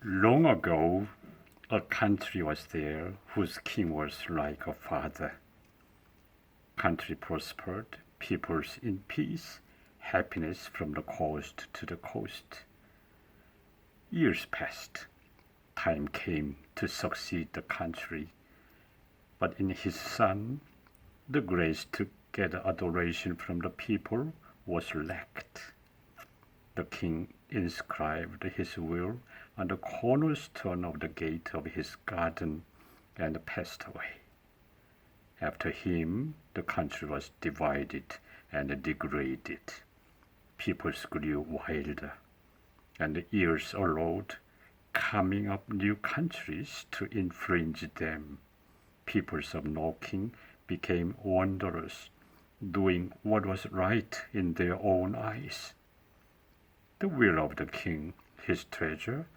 Long ago, a country was there whose king was like a father. Country prospered, peoples in peace, happiness from the coast to the coast. Years passed. Time came to succeed the country. But in his son, the grace to get adoration from the people was lacked. The king inscribed his will on the cornerstone of the gate of his garden and passed away. After him, the country was divided and degraded. Peoples grew wilder, and the years allowed coming up new countries to infringe them. Peoples of no king became wanderers, doing what was right in their own eyes. The will of the king, his treasure,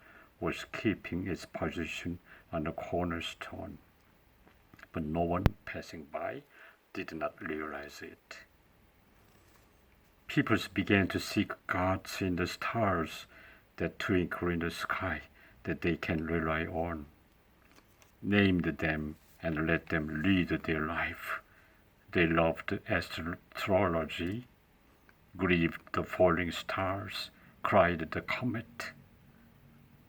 was keeping its position on the cornerstone. But no one passing by did not realize it. Peoples began to seek gods in the stars that twinkle in the sky that they can rely on. Named them and let them lead their life. They loved astrology, grieved the falling stars, cried the comet.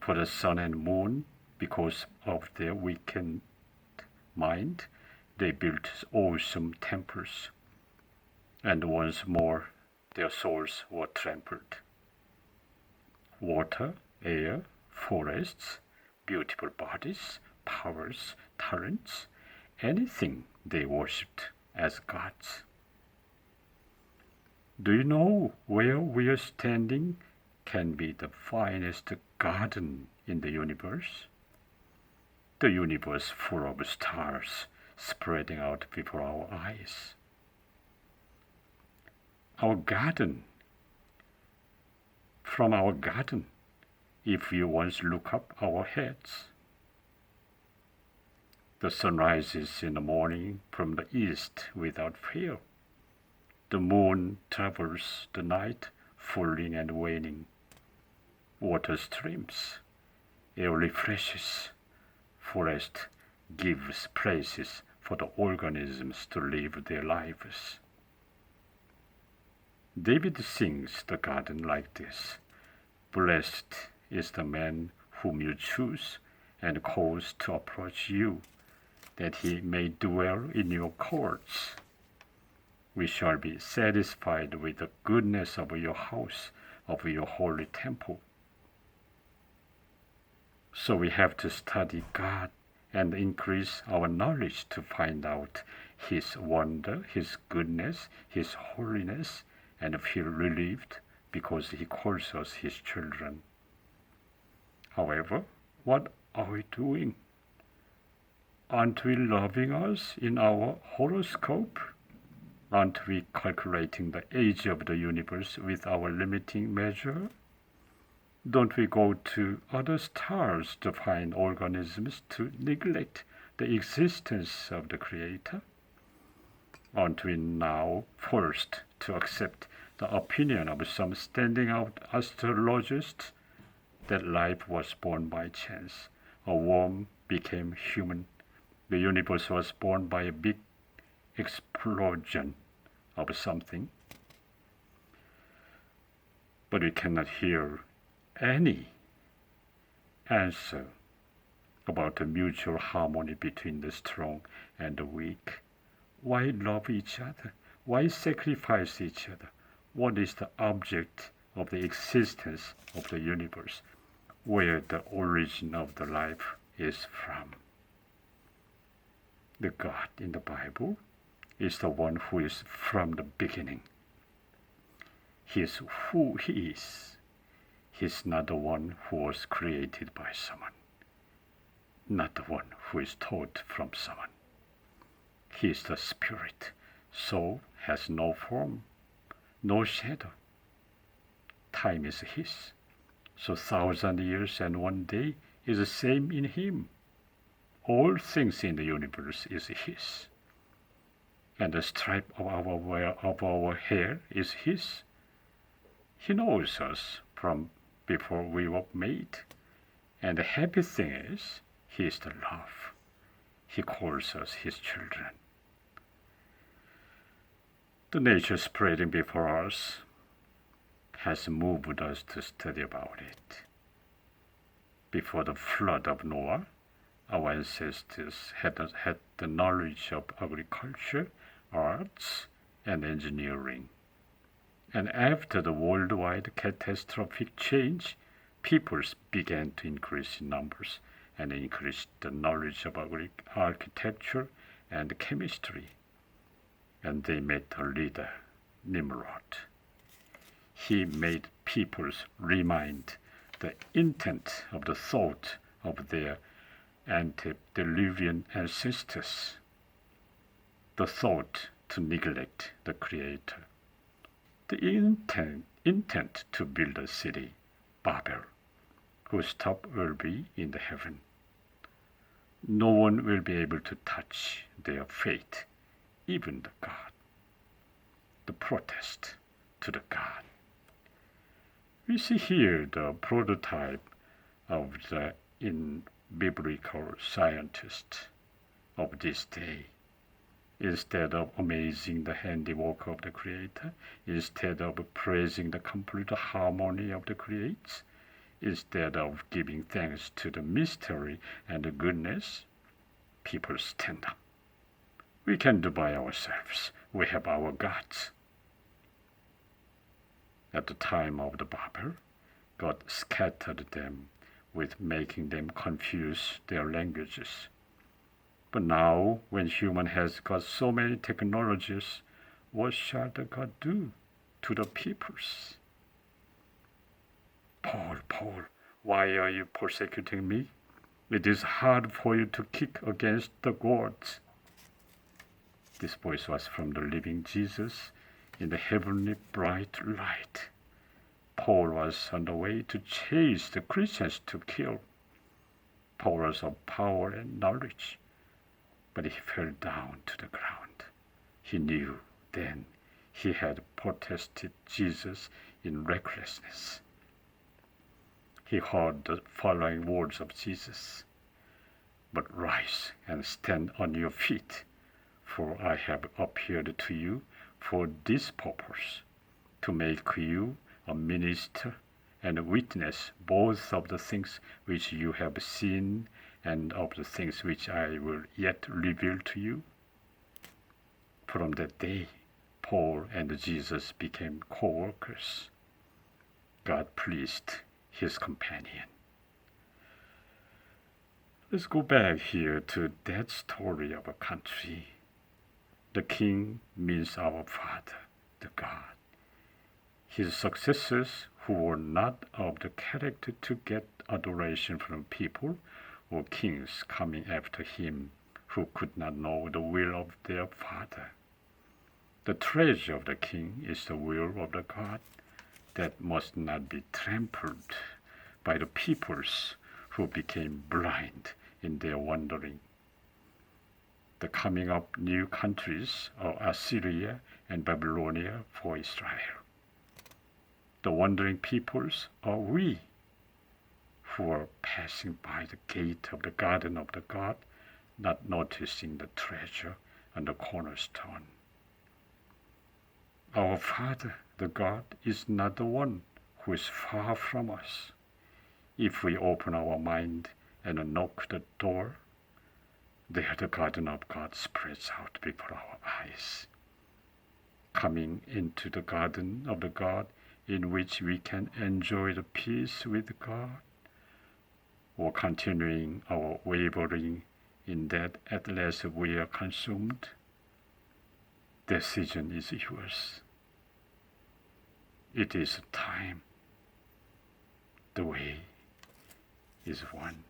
For the sun and moon, because of their weakened mind, they built awesome temples, and once more their souls were trampled. Water, air, forests, beautiful bodies, powers, talents, anything they worshipped as gods. Do you know where we are standing can be the finest garden in the universe? The universe full of stars spreading out before our eyes. Our garden. From our garden, if you once look up our heads, the sun rises in the morning from the east without fail. The moon travels the night, falling and waning. Water streams, air refreshes, forest gives places for the organisms to live their lives. David sings the garden like this: Blessed is the man whom you choose and cause to approach you, that he may dwell in your courts. We shall be satisfied with the goodness of your house, of your holy temple. So we have to study God and increase our knowledge to find out His wonder, His goodness, His holiness, and feel relieved because He calls us His children. However, what are we doing? Aren't we loving us in our horoscope? Aren't we calculating the age of the universe with our limiting measure? Don't we go to other stars to find organisms to neglect the existence of the Creator? Aren't we now forced to accept the opinion of some standing out astrologists that life was born by chance? A worm became human. The universe was born by a big explosion of something. But we cannot hear any answer about the mutual harmony between the strong and the weak. Why love each other? Why sacrifice each other? What is the object of the existence of the universe? Where the origin of the life is from? The God in the Bible is the one who is from the beginning. He is who He is. He is not the one who was created by someone, not the one who is taught from someone. He is the Spirit, so has no form, no shadow. Time is His, so 1,000 years and 1 day is the same in Him. All things in the universe is His, and the stripe of our hair is His. He knows us from before we were made, And the happy thing is, He is the love. He calls us His children. The nature spreading before us has moved us to study about it. Before the flood of Noah, our ancestors had the knowledge of agriculture, arts, and engineering. And after the worldwide catastrophic change, peoples began to increase in numbers and increased the knowledge of architecture and chemistry. And they met a leader, Nimrod. He made peoples remind the intent of the thought of their antediluvian ancestors, the thought to neglect the Creator, the intent to build a city, Babel, whose top will be in the heaven. No one will be able to touch their fate, even the God. The protest to the God. We see here the prototype of the biblical scientist of this day. Instead of amazing the handiwork of the Creator, instead of praising the complete harmony of the creates, instead of giving thanks to the mystery and the goodness, people stand up. We can do by ourselves. We have our gods. At the time of the Babel, God scattered them with making them confuse their languages. But now, when human has got so many technologies, what shall the God do to the peoples? Paul, why are you persecuting me? It is hard for you to kick against the gods. This voice was from the living Jesus in the heavenly bright light. Paul was on the way to chase the Christians to kill. Paul was of power and knowledge, but he fell down to the ground. He knew then he had protested Jesus in recklessness. He heard the following words of Jesus, "But rise and stand on your feet, for I have appeared to you for this purpose, to make you a minister and a witness both of the things which you have seen and of the things which I will yet reveal to you." From that day, Paul and Jesus became co-workers. God pleased his companion. Let's go back here to that story of a country. The king means our Father, the God. His successors, who were not of the character to get adoration from people, were kings coming after him who could not know the will of their Father. The treasure of the king is the will of the God that must not be trampled by the peoples who became blind in their wandering. The coming of new countries are Assyria and Babylonia for Israel. The wandering peoples are we, who are passing by the gate of the garden of the God, not noticing the treasure and the cornerstone. Our Father, the God, is not the one who is far from us. If we open our mind and knock the door, there the garden of God spreads out before our eyes. Coming into the garden of the God in which we can enjoy the peace with God, or continuing our wavering in that at last we are consumed, decision is yours. It is time. The way is one.